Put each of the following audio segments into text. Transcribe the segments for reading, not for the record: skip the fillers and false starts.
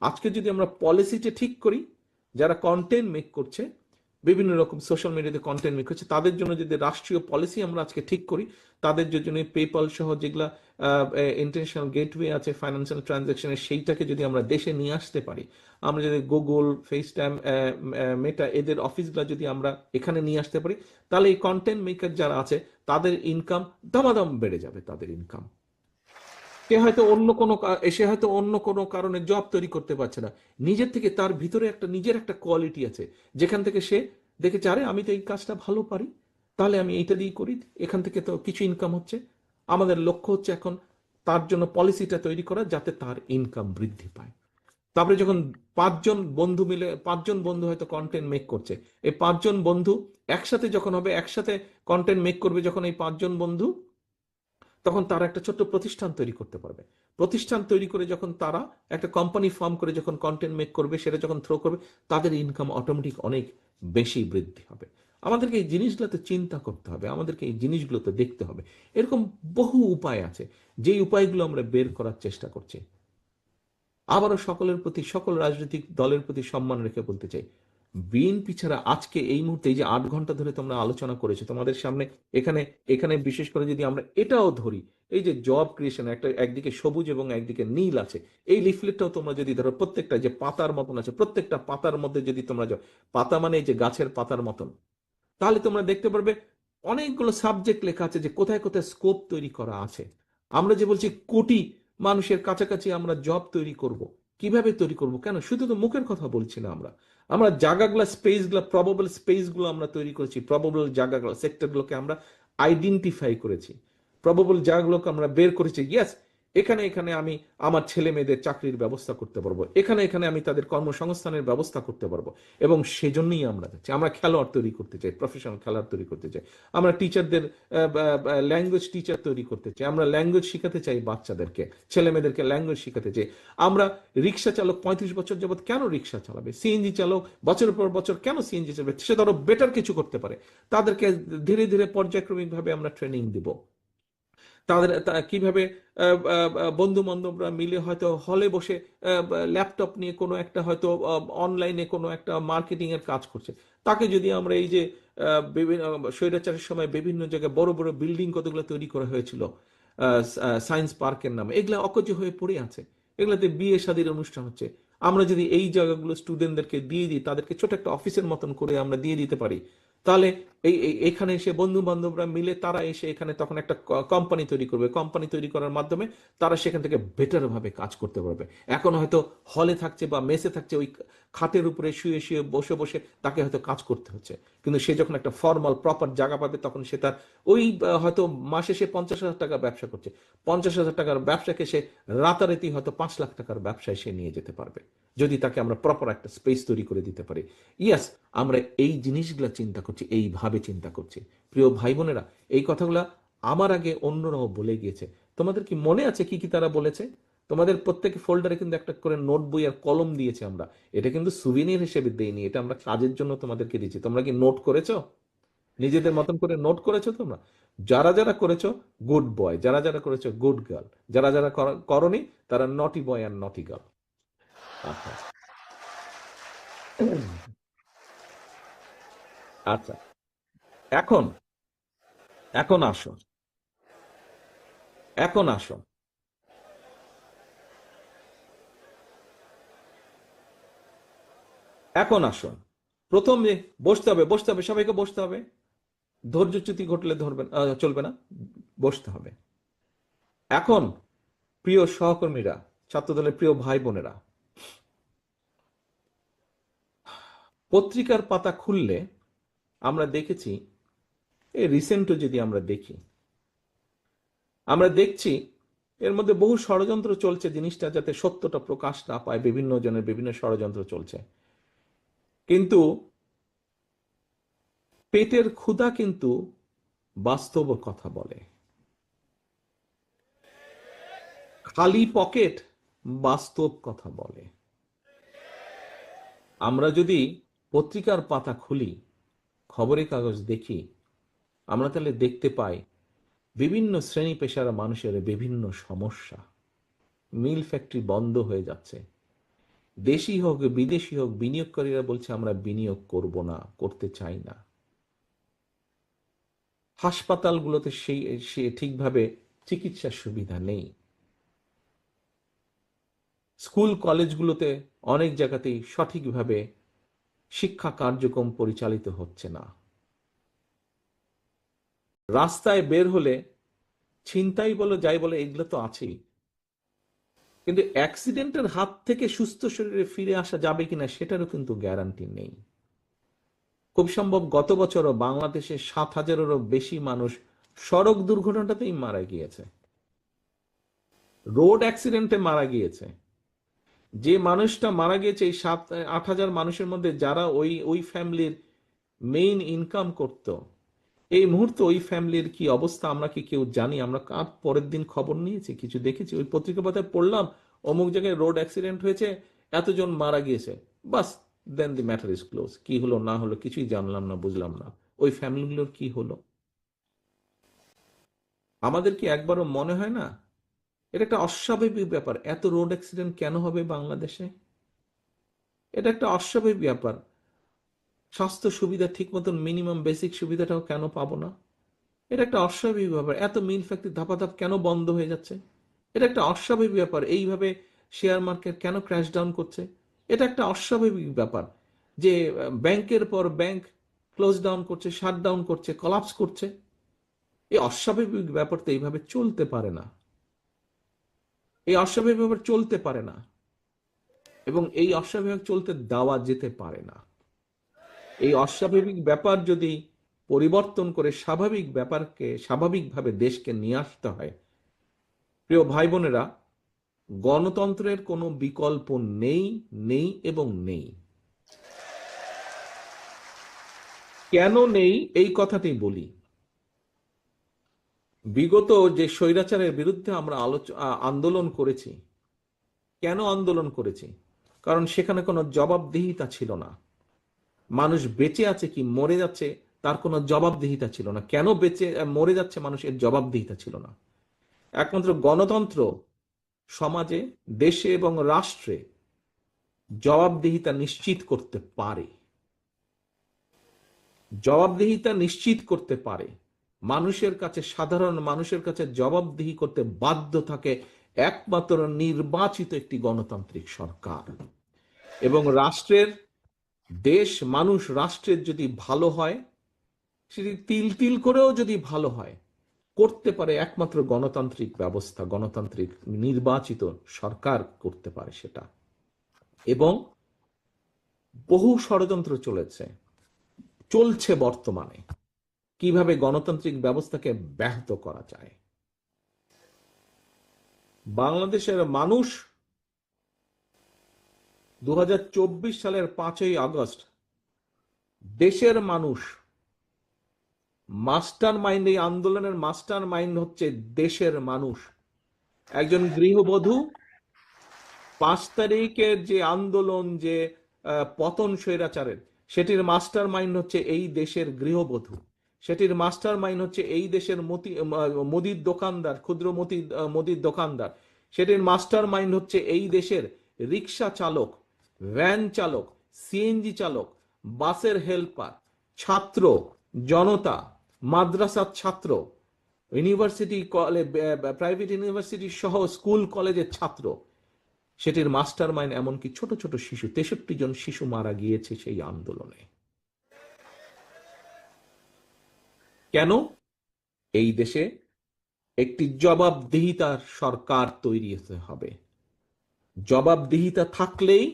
আজকে যদি আমরা পলিসিটা ঠিক করি, যারা কন্টেন্ট মেক করছে, বিভিন্ন রকম সোশ্যাল মিডিয়াতে কন্টেন্ট মেক করছে, তাদের জন্য যদি রাষ্ট্রীয় পলিসি আমরা আজকে ঠিক করি, তাদের জন্য পেপাল সহ যেগুলা ইন্টারন্যাশনাল গেটওয়ে আছে ফাইন্যান্সিয়াল ট্রানজাকশনের, সেইটাকে যদি আমরা দেশে নিয়ে আসতে পারি, আমরা যদি গুগল, ফেসটাইম, মেটা, এদের অফিসগুলো যদি আমরা এখানে নিয়ে আসতে পারি, তাহলে এই কন্টেন্ট মেকার যারা আছে তাদের ইনকাম দামাদাম বেড়ে যাবে। তাদের ইনকাম, সে হয়তো অন্য কোনো কারণে জব তৈরি করতে পারছে না, নিজের থেকে তার ভিতরে নিজের একটা কোয়ালিটি আছে, যেখান থেকে সে দেখেছে আরে আমি তো এই কাজটা ভালো পারি, তাহলে আমি এইটা দিয়ে করি, এখান থেকে তো কিছু ইনকাম হচ্ছে। আমাদের লক্ষ্য হচ্ছে এখন তার জন্য পলিসিটা তৈরি করা যাতে তার ইনকাম বৃদ্ধি পায়। তারপরে যখন পাঁচজন বন্ধু হয়তো কন্টেন্ট মেক করছে, এই পাঁচজন বন্ধু একসাথে যখন হবে, একসাথে কন্টেন্ট মেক করবে যখন এই পাঁচজন বন্ধু, তখন তারা একটা ছোট্ট প্রতিষ্ঠান তৈরি করতে পারবে। প্রতিষ্ঠান তৈরি করে যখন তারা একটা কোম্পানি ফর্ম করে যখন কন্টেন্ট মেক করবে, সেটা যখন থ্রো করবে, তাদের ইনকাম অটোমেটিক অনেক বেশি বৃদ্ধি হবে। আমাদেরকে এই জিনিসগুলোতে চিন্তা করতে হবে, আমাদেরকে এই জিনিসগুলোতে দেখতে হবে। এরকম বহু উপায় আছে, যেই উপায়গুলো আমরা বের করার চেষ্টা করছি। আবারও সকলের প্রতি, সকল রাজনৈতিক দলের প্রতি সম্মান রেখে বলতে চাই, বিএনপি ছাড়া আজকে এই মুহূর্তে এই যে 8 ঘন্টা ধরে তোমরা আলোচনা করেছো তোমাদের সামনে, এখানে এখানে বিশেষ করে যদি আমরা এটাও ধরি, এই যে জব ক্রিয়েশন, একদিকে সবুজ এবং একদিকে নীল আছে, এই লিফলেটটাও তোমরা যদি ধরো, প্রত্যেকটা যে পাতার মতন আছে, প্রত্যেকটা পাতার মধ্যে যদি তোমরা যাও, পাতা মানে এই যে গাছের পাতার মতন, তাহলে তোমরা দেখতে পারবে অনেকগুলো সাবজেক্ট লেখা আছে যে কোথায় কোথায় স্কোপ তৈরি করা আছে। আমরা যে বলছি কোটি মানুষের কাছাকাছি আমরা জব তৈরি করব, কিভাবে তৈরি করব, কেন শুধু তো মুখের কথা বলছি না, আমরা আমরা জায়গাগুলো, স্পেসগুলো, প্রবাবল স্পেসগুলো আমরা তৈরি করেছি, প্রবাবল জায়গাগুলো, সেক্টরগুলোকে আমরা আইডেন্টিফাই করেছি, প্রবাবল জায়গাগুলোকে আমরা বের করেছি। ইয়েস, এখানে এখানে আমি আমার ছেলে মেয়েদের চাকরির ব্যবস্থা করতে পারবো, এখানে এখানে আমি তাদের কর্মসংস্থানের ব্যবস্থা করতে পারবো। এবং সেজন্যই আমরা যাচ্ছি, আমরা খেলোয়াড় তৈরি করতে চাই, প্রফেশনাল খেলোয়াড় তৈরি করতে চাই, আমরা টিচারদের ল্যাঙ্গুয়েজ টিচার তৈরি করতে চাই, আমরা ল্যাঙ্গুয়েজ শিখাতে চাই বাচ্চাদেরকে, ছেলে মেয়েদেরকে ল্যাঙ্গুয়েজ শিখাতে চাই। আমরা রিক্সা চালক 35 বছর যাবৎ কেন রিক্সা চালাবে, সিএনজি চালক বছরের পর বছর কেন সিএনজি চালাবে, সে ধরো বেটার কিছু করতে পারে, তাদেরকে ধীরে ধীরে পর্যায়ক্রমিকভাবে আমরা ট্রেনিং দিব। তাদের কিভাবে বন্ধু বান্ধবরা মিলে হয়তো হলে বসে ল্যাপটপ নিয়ে কোনো একটা হয়তো অনলাইনে কোনো একটা মার্কেটিং এর কাজ করছে, তাকে যদি আমরা এই যে বিভিন্ন স্বৈরাচারের সময় বিভিন্ন জায়গায় বড় বড় বিল্ডিং কতগুলো তৈরি করা হয়েছিল সায়েন্স পার্কের নামে, এগুলো অকেজ হয়ে পড়ে আছে, এগুলোতে বিয়ে শাদীর অনুষ্ঠান হচ্ছে, আমরা যদি এই জায়গাগুলো স্টুডেন্টদেরকে দিয়ে দিই, তাদেরকে ছোট একটা অফিসের মতন করে আমরা দিয়ে দিতে পারি, তাহলে এখানে এসে বন্ধু বান্ধবরা মিলে তারা এসে এখানে তখন একটা কোম্পানি তৈরি করবে, কোম্পানি তৈরি করার মাধ্যমে তারা সেখান থেকে বেটার ভাবে কাজ করতে পারবে। এখন হয়তো হলে থাকছে বা মেসে থাকছে, ওই খাটের উপরে শুয়ে শুয়ে বসে বসে তাকে হয়তো কাজ করতে হচ্ছে, কিন্তু সে যখন একটা ফর্মাল প্রপার জায়গা পাবে, তখন সে তার ওই হয়তো মাসে সে 50,000 টাকার ব্যবসা করছে, 50,000 টাকার ব্যবসাকে সে রাতারাতি হয়তো 5 লাখ টাকার ব্যবসায় সে নিয়ে যেতে পারবে, যদি তাকে আমরা প্রপার একটা স্পেস তৈরি করে দিতে পারি। ইয়াস, আমরা এই জিনিসগুলা চিন্তা করছি, এইভাবে চিন্তা করছি। প্রিয় ভাই বোনেরা, এই কথাগুলা আমার আগে অন্যরাও বলে গিয়েছে। তোমাদের কি মনে আছে কি কি তারা বলেছে? তোমাদের প্রত্যেক ফোল্ডারে কিন্তু একটা করে নোট বই আর কলম দিয়েছে আমরা, এটা কিন্তু সুভিনির হিসেবে দেইনি, এটা আমরা কাজের জন্য তোমাদেরকে দিচ্ছি। তোমরা কি নোট করেছো? নিজেদের মতন করে নোট করেছো তোমরা? যারা যারা করেছো গুড বয়, যারা যারা করেছো গুড গার্ল, যারা যারা করনি তারা নটি বয় আর নটি গার্ল। আচ্ছা আচ্ছা, এখন এখন আসো, এখন আসো, এখন আসো। প্রথমে বসতে হবে, বসতে হবে, সবাইকে বসতে হবে। ধৈর্যচ্যুতি ঘটলে ধরবে চলবে না, বসতে হবে। এখন প্রিয় সহকর্মীরা, ছাত্রদলের প্রিয় ভাই বোনেরা, পত্রিকার পাতা খুললে আমরা দেখেছি, এই রিসেন্টও যদি আমরা দেখি, আমরা দেখছি এর মধ্যে বহু ষড়যন্ত্র চলছে, জিনিসটা যাতে সত্যটা প্রকাশ না পায়, বিভিন্ন জনের বিভিন্ন ষড়যন্ত্র চলছে। কিন্তু পেটের ক্ষুধা কিন্তু বাস্তব কথা বলে, খালি পকেট বাস্তব কথা বলে। আমরা যদি পত্রিকার পাতা খুলি, খবরের কাগজ দেখি, আমরা তাহলে দেখতে পাই বিভিন্ন শ্রেণী পেশার মানুষের বিভিন্ন সমস্যা। মিল ফ্যাক্টরি বন্ধ হয়ে যাচ্ছে, দেশি হোক বিদেশি হোক, বিনিয়োগকারীরা বলছে আমরা বিনিয়োগ করব না, করতে চাই না। হাসপাতালগুলোতে সে ঠিকভাবে চিকিৎসার সুবিধা নেই। স্কুল কলেজগুলোতে অনেক জায়গাতেই সঠিকভাবে শিক্ষা কার্যক্রম পরিচালিত হচ্ছে না। রাস্তায় বের হলে ছিনতাই বলো যাই বলে এগুলো তো আছেই, কিন্তু অ্যাক্সিডেন্টের হাত থেকে সুস্থ শরীরে ফিরে আসা যাবে কিনা সেটারও কিন্তু গ্যারান্টি নেই। খুব সম্ভব গত বছরও বাংলাদেশে 7,000-এরও বেশি মানুষ সড়ক দুর্ঘটনাতেই মারা গিয়েছে, রোড অ্যাক্সিডেন্টে মারা গিয়েছে। যে মানুষটা মারা গিয়েছে এই 7-8 হাজার মানুষের মধ্যে যারা ওই ওই ফ্যামিলির মেইন ইনকাম করত, এই মুহূর্তে ওই ফ্যামিলির কি অবস্থা আমরা কি কেউ জানি? আমরা কার পরের দিন খবর নিয়েছি, কিছু দেখেছি? ওই পত্রিকা পাতায় পড়লাম অমুক জায়গায় রোড অ্যাক্সিডেন্ট হয়েছে, এতজন মারা গিয়েছে, বাস, দেন দি ম্যাটার ইজ ক্লোজ। কি হলো না হলো কিছুই জানলাম না, বুঝলাম না। ওই ফ্যামিলিগুলোর কি হলো? আমাদের কি একবারও মনে হয় না এটা একটা অস্বাভাবিক ব্যাপার? এত রোড অ্যাক্সিডেন্ট কেন হবে বাংলাদেশে? এটা একটা অস্বাভাবিক ব্যাপার। স্বাস্থ্য সুবিধা ঠিক মতন মিনিমাম বেসিক সুবিধাটাও কেন পাবো না? এটা একটা অস্বাভাবিক ব্যাপার। এত মিল ফ্যাক্টরি ধাপাধাপ কেন বন্ধ হয়ে যাচ্ছে? এটা একটা অস্বাভাবিক ব্যাপার। এইভাবে শেয়ার মার্কেট কেন ক্র্যাশ ডাউন করছে? এটা একটা অস্বাভাবিক ব্যাপার যে ব্যাংকের পর ব্যাংক ক্লোজ ডাউন করছে, শাট ডাউন করছে, কলাপস করছে। এই অস্বাভাবিক ব্যাপার তো এইভাবে চলতে পারে না। এই অস্বাভাবিক ব্যাপার চলতে পারে না, এবং এই অস্বাভাবিক চলতে দেওয়া যেতে পারে না। এই অস্বাভাবিক ব্যাপার যদি পরিবর্তন করে স্বাভাবিক ব্যাপারকে, স্বাভাবিকভাবে দেশকে নিয়ে আসতে হয়, প্রিয় ভাই বোনেরা, গণতন্ত্রের কোনো বিকল্প নেই, নেই এবং নেই। কেন নেই এই কথাটি বলি। বিগত যে স্বৈরাচারের বিরুদ্ধে আমরা আন্দোলন করেছি, কেন আন্দোলন করেছি? কারণ সেখানে কোনো জবাবদিহিতা ছিল না। মানুষ বেঁচে আছে কি মরে যাচ্ছে তার কোনো জবাবদিহিতা ছিল না। কেন বেঁচে মরে যাচ্ছে মানুষ, এর জবাবদিহিতা ছিল না। একমাত্র গণতন্ত্র সমাজে, দেশে এবং রাষ্ট্রে জবাবদিহিতা নিশ্চিত করতে পারে। জবাবদিহিতা নিশ্চিত করতে পারে। মানুষের কাছে, সাধারণ মানুষের কাছে জবাবদিহি করতে বাধ্য থাকে একমাত্র নির্বাচিত একটি গণতান্ত্রিক সরকার। এবং রাষ্ট্রের, দেশ, মানুষ, রাষ্ট্রের যদি ভালো হয়, সেটি তিল তিল করেও যদি ভালো হয়, করতে পারে একমাত্র গণতান্ত্রিক ব্যবস্থা, গণতান্ত্রিক নির্বাচিত সরকার করতে পারে সেটা। এবং বহু ষড়যন্ত্র চলছে বর্তমানে, কিভাবে গণতান্ত্রিক ব্যবস্থাকে ব্যাহত করা যায়। বাংলাদেশের মানুষ 2024 সালের 5ই আগস্ট, দেশের মানুষ, মাস্টার মাইন্ড, এই আন্দোলনের মাস্টার মাইন্ড হচ্ছে দেশের মানুষ। একজন গৃহবধূ 5 তারিখের যে আন্দোলন, যে পতন স্বৈরাচারের, সেটির মাস্টার মাইন্ড হচ্ছে এই দেশের গৃহবধূ। সেটির মাস্টার মাইন্ড হচ্ছে এই দেশের মুদির দোকানদার, ক্ষুদ্র মুদির দোকানদার। সেটির মাস্টার মাইন্ড হচ্ছে এই দেশের রিক্সা চালক, ভ্যান চালক, সিএনজি চালক, বাসের হেল্পার, ছাত্র, জনতা, মাদ্রাসার ছাত্র, ইউনিভার্সিটি, প্রাইভেট ইউনিভার্সিটি সহ স্কুল কলেজের ছাত্র। সেটির মাস্টার মাইন্ড এমনকি ছোট ছোট শিশু, 63 জন শিশু মারা গিয়েছে সেই আন্দোলনে। কেন? এই দেশে একটি জবাবদিহিতার সরকার তৈরি হতে হবে। জবাবদিহিতা থাকলেই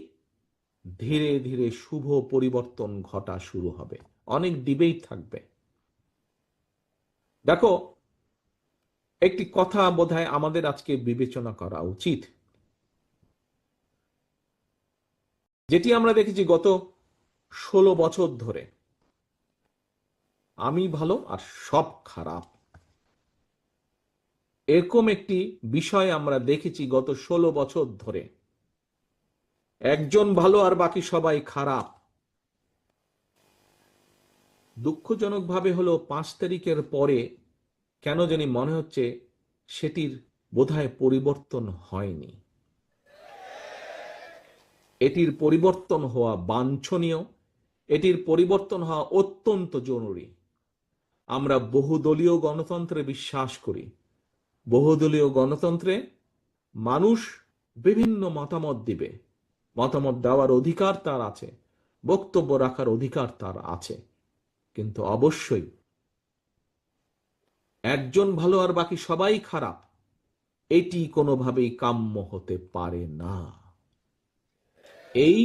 ধীরে ধীরে শুভ পরিবর্তন ঘটা শুরু হবে। অনেক ডিবেট থাকবে। দেখো, একটি কথা বোধহয় আমাদের আজকে বিবেচনা করা উচিত, যেটি আমরা দেখেছি গত 16 বছর ধরে। আমি ভালো আর সব খারাপ, এরকম একটি বিষয় আমরা দেখেছি গত 16 বছর ধরে। একজন ভালো আর বাকি সবাই খারাপ। দুঃখজনকভাবে হলো 5 তারিখের পরে কেন জানি মনে হচ্ছে সেটির বোধহয় পরিবর্তন হয়নি। এটির পরিবর্তন হওয়া বাঞ্ছনীয়, এটির পরিবর্তন হওয়া অত্যন্ত জরুরি। আমরা বহুদলীয় গণতন্ত্রে বিশ্বাস করি। বহুদলীয় গণতন্ত্রে মানুষ বিভিন্ন মতামত দিবে, মতামত দেওয়ার অধিকার তার আছে, বক্তব্য রাখার অধিকার তার আছে, কিন্তু অবশ্যই একজন ভালো আর বাকি সবাই খারাপ, এটি কোনোভাবেই কাম্য হতে পারে না। এই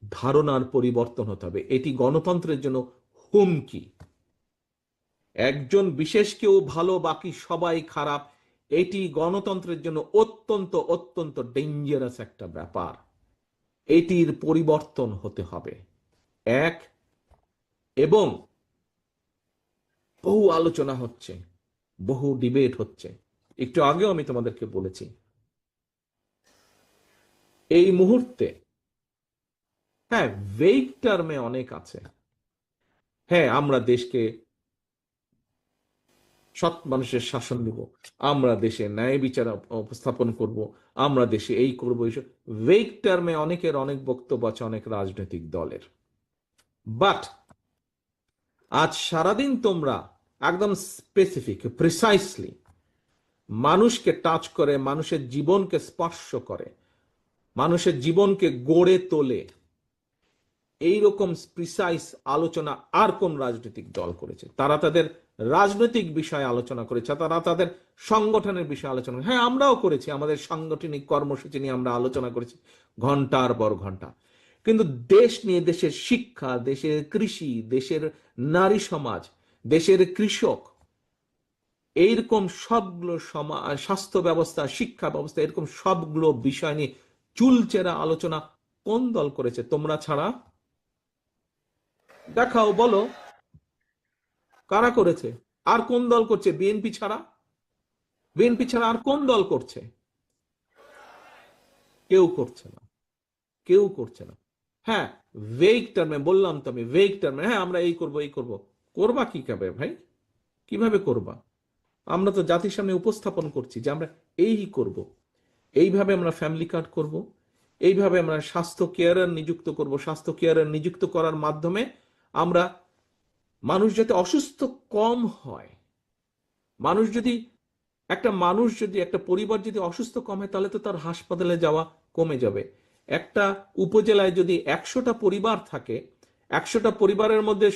ধারণার পরিবর্তন হতে হবে। এটি গণতন্ত্রের জন্য হুমকি। একজন বিশেষ কেউ ভালো, বাকি সবাই খারাপ, এটি গণতন্ত্রের জন্য অত্যন্ত অত্যন্ত ডেঞ্জারাস একটা ব্যাপার। এটির পরিবর্তন হতে হবে। এক, এবং বহু আলোচনা হচ্ছে, বহু ডিবেট হচ্ছে। একটু আগেও আমি তোমাদেরকে বলেছি, এই মুহূর্তে হ্যাঁ ভেগ টার্মে অনেক আছে। হ্যাঁ, আমরা দেশকে সৎ মানুষের শাসন দিব, আমরা দেশে ন্যায় বিচার উপস্থাপন করব, আমরা দেশে এই করব, এইসব ভেগ টার্মে অনেকের অনেক বক্তব্য আছে, অনেক রাজনৈতিক দলের। বাট আজ সারাদিন তোমরা একদম স্পেসিফিক, প্রিসাইসলি মানুষকে টাচ করে, মানুষের জীবনকে স্পর্শ করে, মানুষের জীবনকে গড়ে তোলে, এইরকম প্রিসাইস আলোচনা আর কোন রাজনৈতিক দল করেছে? তারা তাদের রাজনৈতিক বিষয়ে আলোচনা করেছে, তারা তাদের সংগঠনের বিষয়ে আলোচনা, হ্যাঁ আমরাও করেছি, আমাদের সাংগঠনিক কর্মসূচি নিয়ে আমরা আলোচনা করেছি ঘন্টার পর ঘন্টা। কিন্তু দেশ নিয়ে, দেশের শিক্ষা, দেশের কৃষি, দেশের নারী সমাজ, দেশের কৃষক, এইরকম সবগুলো স্বাস্থ্য ব্যবস্থা, শিক্ষা ব্যবস্থা, এরকম সবগুলো বিষয় নিয়ে চুলচেরা আলোচনা কোন দল করেছে তোমরা ছাড়া? দেখাও, বলো কারা করেছে? আর কোন দল করছে? বিএনপি ছাড়া? বিএনপি ছাড়া আর কোন দল করছে? কেউ করছে না, কেউ করছে না। হ্যাঁ, ভেগ টার্মে বললাম তো আমি, ভেগ টার্মে হ্যাঁ আমরা এই করব, এই করব। করবা কি ভাবে ভাই? কিভাবে করবা? আমরা তো জাতির সামনে উপস্থাপন করছি যে আমরা এই করব, এইভাবে আমরা ফ্যামিলি কার্ড করব, এইভাবে আমরা স্বাস্থ্য কেয়ারার নিযুক্ত করব, স্বাস্থ্য কেয়ারার নিযুক্ত করার মাধ্যমে আমরা মানুষ যাতে অসুস্থ কম হয়, মানুষ যদি একটা পরিবার যদি অসুস্থ কম হয়, তাহলে তো তার হাসপাতালে যাওয়া কমে যাবে। একটা উপজেলায় যদি 100টা পরিবার থাকে, 100টা পরিবারের মধ্যে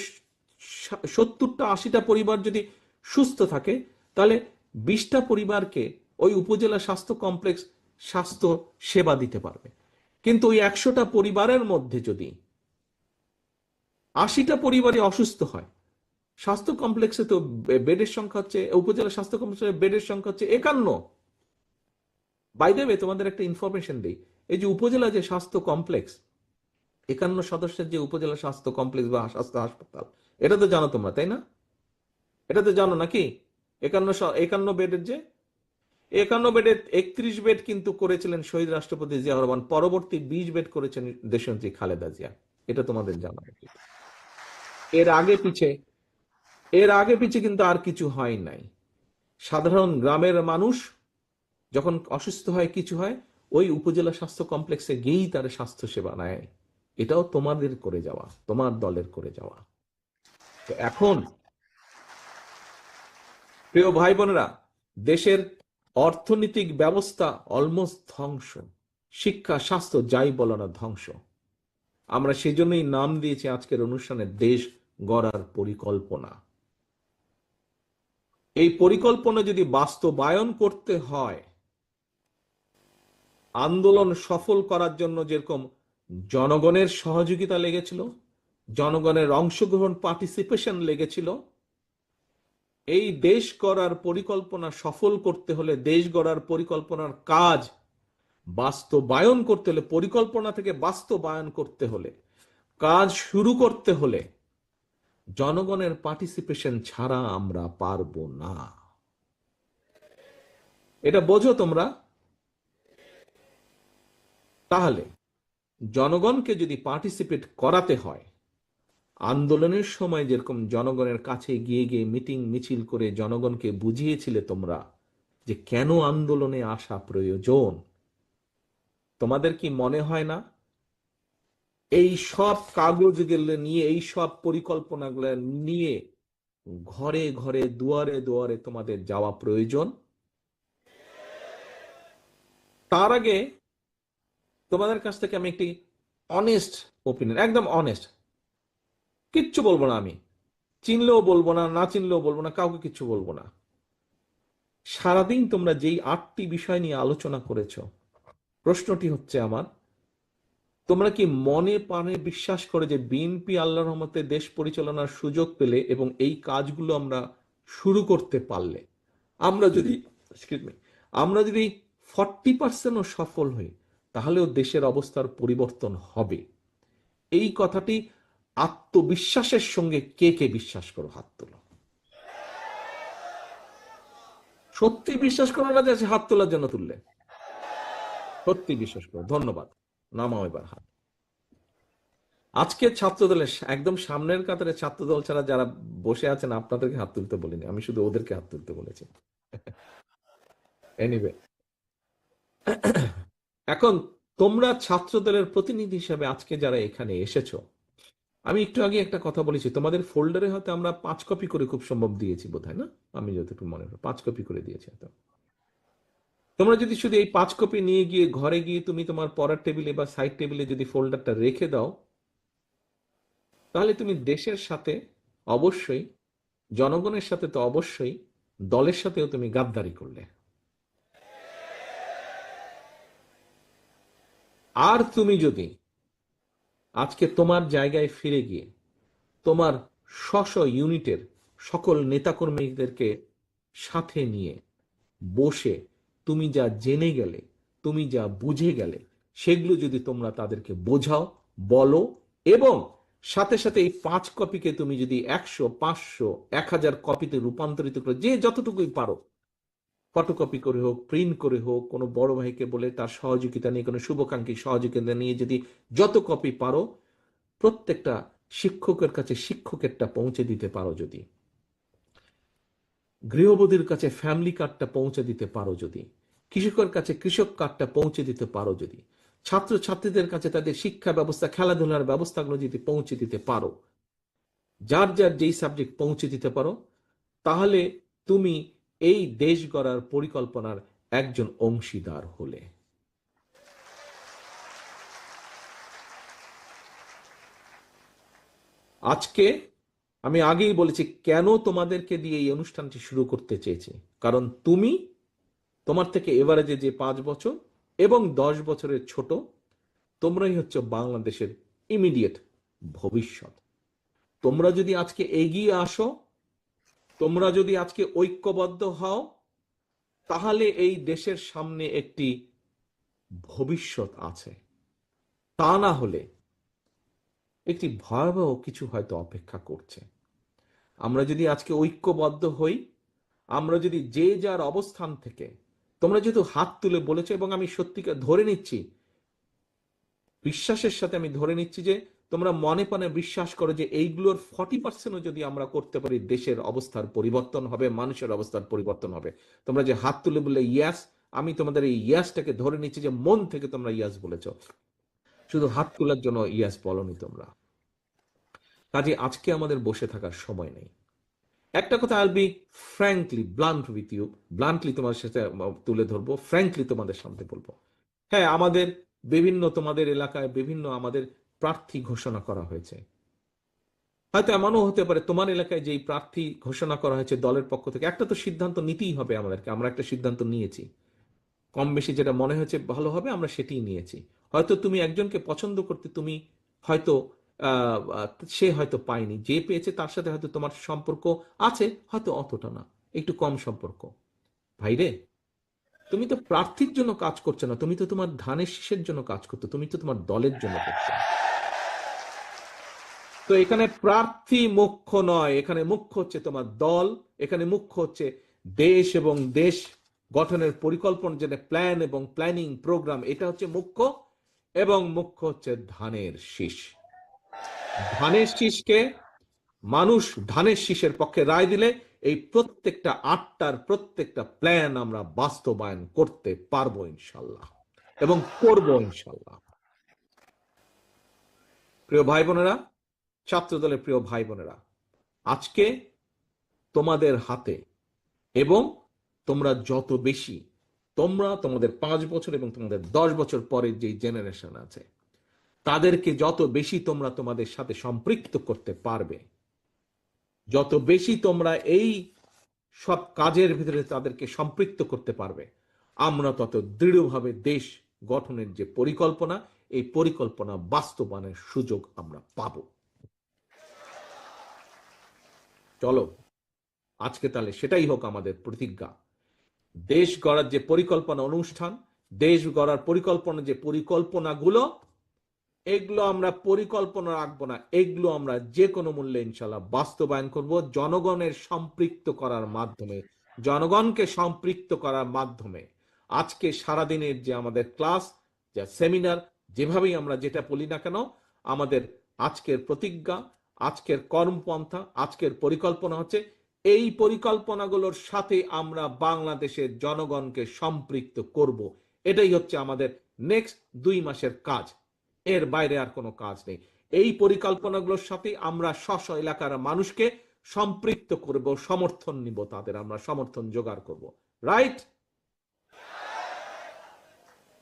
70টা 80টা পরিবার যদি সুস্থ থাকে, তাহলে 20টা পরিবারকে ওই উপজেলা স্বাস্থ্য কমপ্লেক্স স্বাস্থ্য সেবা দিতে পারবে। কিন্তু ওই 100টা পরিবারের মধ্যে যদি 80টা পরিবারই অসুস্থ হয়, স্বাস্থ্য কমপ্লেক্সে তো বেডের সংখ্যা হচ্ছে, উপজেলা স্বাস্থ্য কমপ্লেক্সে বেডের সংখ্যা হচ্ছে 51। বাই দ্য ওয়ে, তোমাদের একটা ইনফরমেশন দিই, এই যে উপজেলা যে স্বাস্থ্য কমপ্লেক্স, 51 সদস্যের যে উপজেলা স্বাস্থ্য কমপ্লেক্স বা স্বাস্থ্য হাসপাতাল, এটা তো জানো তোমরা, তাই না? এটা তো জানো নাকি? 51 বেডের যে 51 বেডের 31 বেড কিন্তু করেছিলেন শহীদ রাষ্ট্রপতি জিয়াউর রহমান, পরবর্তী 20 বেড করেছেন দেশনেত্রী খালেদা জিয়া। এটা তোমাদের জানা উচিত। এর আগে পিছে এর আগে পিছে কিন্তু আর কিছু হয় নাই। সাধারণ গ্রামের মানুষ যখন অসুস্থ হয়, কিছু হয়, ওই উপজেলা স্বাস্থ্য কমপ্লেক্সে গিয়েই তার স্বাস্থ্য সেবা নেয়। এটাও তোমাদের করে যাওয়া, তোমার দলের করে যাওয়া। তো এখন প্রিয় ভাই বোনেরা, দেশের অর্থনৈতিক ব্যবস্থা অলমোস্ট ধ্বংস, শিক্ষা স্বাস্থ্য যাই বলো না ধ্বংস। আমরা সেজন্যই নাম দিয়েছি আজকের অনুষ্ঠানে দেশ গড়ার পরিকল্পনা। এই পরিকল্পনা যদি বাস্তবায়ন করতে হয়, আন্দোলন সফল করার জন্য যেরকম জনগণের সহযোগিতা লেগেছিল, জনগণের অংশগ্রহণ পার্টিসিপেশন লেগেছিল, এই দেশ গড়ার পরিকল্পনা সফল করতে হলে, দেশ গড়ার পরিকল্পনার কাজ বাস্তবায়ন করতে হলে, পরিকল্পনা থেকে বাস্তবায়ন করতে হলে, কাজ শুরু করতে হলে জনগণের পার্টিসিপেশন ছাড়া আমরা পারবো না। এটা বোঝো তোমরা? তাহলে জনগণকে যদি পার্টিসিপেট করাতে হয়, আন্দোলনের সময় যেরকম জনগণের কাছে গিয়ে গিয়ে মিটিং মিছিল করে জনগণকে বুঝিয়েছিলে তোমরা যে কেন আন্দোলনে আসা প্রয়োজন, তোমাদের কি মনে হয় না এই সব কাগজগুলো নিয়ে, এই সব পরিকল্পনাগুলো নিয়ে ঘরে ঘরে দুয়ারে দুয়ারে তোমাদের যাওয়া প্রয়োজন। তার আগে তোমাদের কাছ থেকে আমি একটি অনেস্ট ওপিনিয়ন, একদম অনেস্ট, কিচ্ছু বলবো না আমি, চিনলেও বলবো না, না চিনলেও বলবো না, কাউকে কিচ্ছু বলবো না। সারাদিন তোমরা যেই 8টি বিষয় নিয়ে আলোচনা করেছো, প্রশ্নটি হচ্ছে আমার, তোমরা কি মনে প্রাণে বিশ্বাস করে যে বিএনপি আল্লাহর রহমতে দেশ পরিচালনার সুযোগ পেলে এবং এই কাজগুলো আমরা শুরু করতে পারলে, আমরা যদি excuse me, আমরা যদি 40%ও সফল হই, তাহলেও দেশের অবস্থার পরিবর্তন হবে? এই কথাটি আত্মবিশ্বাসের সঙ্গে কে কে বিশ্বাস করো? হাত তোলো। সত্যি বিশ্বাস করো না যে হাত তোলার জন্য তুললে? সত্যি বিশ্বাস করো। ধন্যবাদ। নামাও এবার হাত। আজকে ছাত্রদলের একদম সামনের কাতারে ছাত্রদল ছাড়া যারা বসে আছেন, আপনাদেরকে হাত তুলতে বলিনি, আমি শুধু ওদেরকে হাত তুলতে বলেছি। এনিওয়ে, এখন তোমরা ছাত্রদলের প্রতিনিধি হিসেবে আজকে যারা এখানে এসেছো, আমি একটু আগে একটা কথা বলেছি, তোমাদের ফোল্ডারে হয়তো আমরা 5 কপি করে খুব সম্ভব দিয়েছি বোধহয়, না? আমি যতটুকু মনে হয় 5 কপি করে দিয়েছি হয়তো। তোমরা যদি শুধু এই 5 কপি নিয়ে গিয়ে ঘরে গিয়ে তুমি তোমার পড়ার টেবিলে বা সাইড টেবিলে যদি ফোল্ডারটা রেখে দাও, তাহলে তুমি দেশের সাথে অবশ্যই, জনগণের সাথে তো অবশ্যই, দলের সাথেও তুমি গাদ্দারি করলে। আর তুমি যদি আজকে তোমার জায়গায় ফিরে গিয়ে তোমার স্ব ইউনিটের সকল নেতাকর্মীদেরকে সাথে নিয়ে বসে তুমি যা জেনে গেলে, তুমি যা বুঝে গেলে, সেগুলো যদি তোমরা তাদেরকে বোঝাও, বলো, এবং সাথে সাথে এই 5 কপিকে তুমি যদি 100, 500, 1000 কপিতে রূপান্তরিত করে যে যতটুকুই পারো, ফটোকপি করে হোক, প্রিন্ট করে হোক, কোনো বড় ভাইকে বলে তার সহযোগিতা নিয়ে, কোনো শুভাকাঙ্ক্ষী সহযোগিতা নিয়ে যদি যত কপি পারো প্রত্যেকটা শিক্ষকের কাছে শিক্ষকেরটা পৌঁছে দিতে পারো, যদি গৃহবধূর কাছে ফ্যামিলি কার্ডটা পৌঁছে দিতে পারো, যদি কৃষকের কাছে কৃষক কার্ডটা পৌঁছে দিতে পারো, যদি ছাত্র ছাত্রীদের কাছে তাদের শিক্ষা ব্যবস্থা, খেলাধুলার ব্যবস্থাগুলো যদি পৌঁছে দিতে পারো, যার যার যেই সাবজেক্ট পৌঁছে দিতে পারো, তাহলে তুমি এই দেশ গড়ার পরিকল্পনার একজন অংশীদার হলে। আজকে আমি আগেই বলেছি কেন তোমাদেরকে দিয়ে এই অনুষ্ঠানটি শুরু করতে চেয়েছি, কারণ তুমি তোমার থেকে এভারেজে যে 5 বছর এবং 10 বছরের ছোট, তোমরাই হচ্ছে বাংলাদেশের ইমিডিয়েট ভবিষ্যৎ। তোমরা যদি আজকে এগিয়ে আসো, তোমরা যদি আজকে ঐক্যবদ্ধ হও, তাহলে এই দেশের সামনে একটি ভবিষ্যৎ আছে। তা না হলে একটি ভয়াবহ কিছু হয়তো অপেক্ষা করছে। আমরা যদি আজকে ঐক্যবদ্ধ হই, আমরা যদি যে যার অবস্থান থেকে, তোমরা যেহেতু হাত তুলে বলেছো, এবং আমি সত্যিকার ধরে নিচ্ছি, বিশ্বাসের সাথে আমি ধরে নিচ্ছি যে তোমরা মনে প্রাণে বিশ্বাস করো যে এইগুলোর 40%ও যদি আমরা করতে পারি, দেশের অবস্থার পরিবর্তন হবে, মানুষের অবস্থার পরিবর্তন হবে। তোমরা যে হাত তুলে বললে ইয়াস, আমি তোমাদের এই ইয়াসটাকে ধরে নিচ্ছি যে মন থেকে তোমরা ইয়াস বলেছো, শুধু হাত তোলার জন্য ইয়াস বলনি তোমরা। কাজে আজকে আমাদের বসে থাকার সময় নেই। একটা কথা, I'll be frankly blunt with you, bluntly তোমার সাথে তুলে ধরবো, ফ্র্যাঙ্কলি তোমাদের সামনে বলবো, হ্যাঁ, আমাদের বিভিন্ন, তোমাদের এলাকায় বিভিন্ন আমাদের প্রার্থী ঘোষণা করা হয়েছে। হয়তো এমনও হতে পারে তোমার এলাকায় যেই প্রার্থী ঘোষণা করা হয়েছে দলের পক্ষ থেকে, একটা তো সিদ্ধান্ত নিতেই হবে আমাদেরকে, আমরা একটা সিদ্ধান্ত নিয়েছি, কম বেশি যেটা মনে হয়েছে ভালো হবে আমরা সেটাই নিয়েছি। হয়তো তুমি একজনকে পছন্দ করতে, তুমি হয়তো আহ, আহ, সে হয়তো পায়নি, যে পেয়েছে তার সাথে হয়তো তোমার সম্পর্ক আছে, হয়তো অতটা না, একটু কম সম্পর্ক। ভাইরে, তুমি তো প্রার্থীর জন্য কাজ করছো না, তুমি তো তোমার ধানের শীষের জন্য কাজ করছো, তুমি তো তোমার দলের জন্য করছো। তো এখানে প্রার্থী মুখ্য নয়, এখানে মুখ্য হচ্ছে তোমার দল, এখানে মুখ্য হচ্ছে দেশ এবং দেশ গঠনের পরিকল্পনা, যেটা প্ল্যান এবং প্ল্যানিং প্রোগ্রাম, এটা হচ্ছে মুখ্য, এবং মুখ্য হচ্ছে ধানের শীষ। ধানের শীষকে মানুষ ধানের শীষের পক্ষে রায় দিলে এই প্রত্যেকটা 8টার প্রত্যেকটা প্ল্যান আমরা বাস্তবায়ন করতে পারবো ইনশাল্লাহ, এবং করবো ইনশাল্লাহ। প্রিয় ভাই বোনেরা, ছাত্র দলের প্রিয় ভাই বোনেরা, আজকে তোমাদের হাতে, এবং তোমরা যত বেশি, তোমরা তোমাদের 5 বছর এবং তোমাদের 10 বছর পরের যে জেনারেশন আছে তাদেরকে যত বেশি তোমরা তোমাদের সাথে সম্পৃক্ত করতে পারবে, যত বেশি তোমরা এই সব কাজের ভিতরে তাদেরকে সম্পৃক্ত করতে পারবে, আমরা তত দৃঢ়ভাবে দেশ গঠনের যে পরিকল্পনা, এই পরিকল্পনা বাস্তবায়নের সুযোগ আমরা পাব। চলো আজকে তাহলে সেটাই হোক আমাদের প্রতিজ্ঞা। দেশ গড়ার যে পরিকল্পনা অনুষ্ঠান, দেশ গড়ার পরিকল্পনা যে পরিকল্পনাগুলো, এগুলো আমরা পরিকল্পনা রাখবো না, এগুলো আমরা যে কোনো মূল্যে ইনশাল্লাহ বাস্তবায়ন করব, জনগণের সম্পৃক্ত করার মাধ্যমে, জনগণকে সম্পৃক্ত করার মাধ্যমে। আজকে সারাদিনের যে আমাদের ক্লাস, যা সেমিনার, যেভাবেই আমরা যেটা বলি না কেন, আমাদের আজকের প্রতিজ্ঞা, আজকের কর্মপন্থা, আজকের পরিকল্পনা হচ্ছে এই পরিকল্পনাগুলোর সাথে আমরা বাংলাদেশের জনগণকে সম্পৃক্ত করব। এটাই হচ্ছে আমাদের নেক্সট 2 মাসের কাজ, এর বাইরে আর কোনো কাজ নেই। এই পরিকল্পনাগুলোর সাথে আমরা স্ব এলাকার মানুষকে সম্পৃক্ত করব, সমর্থন নিব, তাদের আমরা সমর্থন জোগাড় করব। রাইট?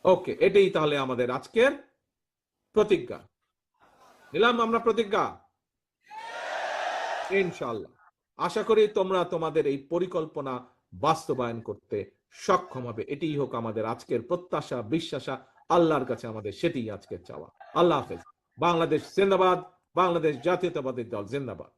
ওকে, এটাই তাহলে আমাদের আজকের প্রতিজ্ঞা। নিলাম আমরা প্রতিজ্ঞা, ইনশাআল্লাহ। আশা করি তোমরা তোমাদের এই পরিকল্পনা বাস্তবায়ন করতে সক্ষম হবে। এটাই হোক আমাদের আজকের প্রত্যাশা, বিশ্বাসা, আল্লাহর কাছে আমাদের সেটাই আজকের চাওয়া। আল্লাহ হাফেজ। বাংলাদেশ জিন্দাবাদ, বাংলাদেশ জাতীয়তাবাদী দল জিন্দাবাদ।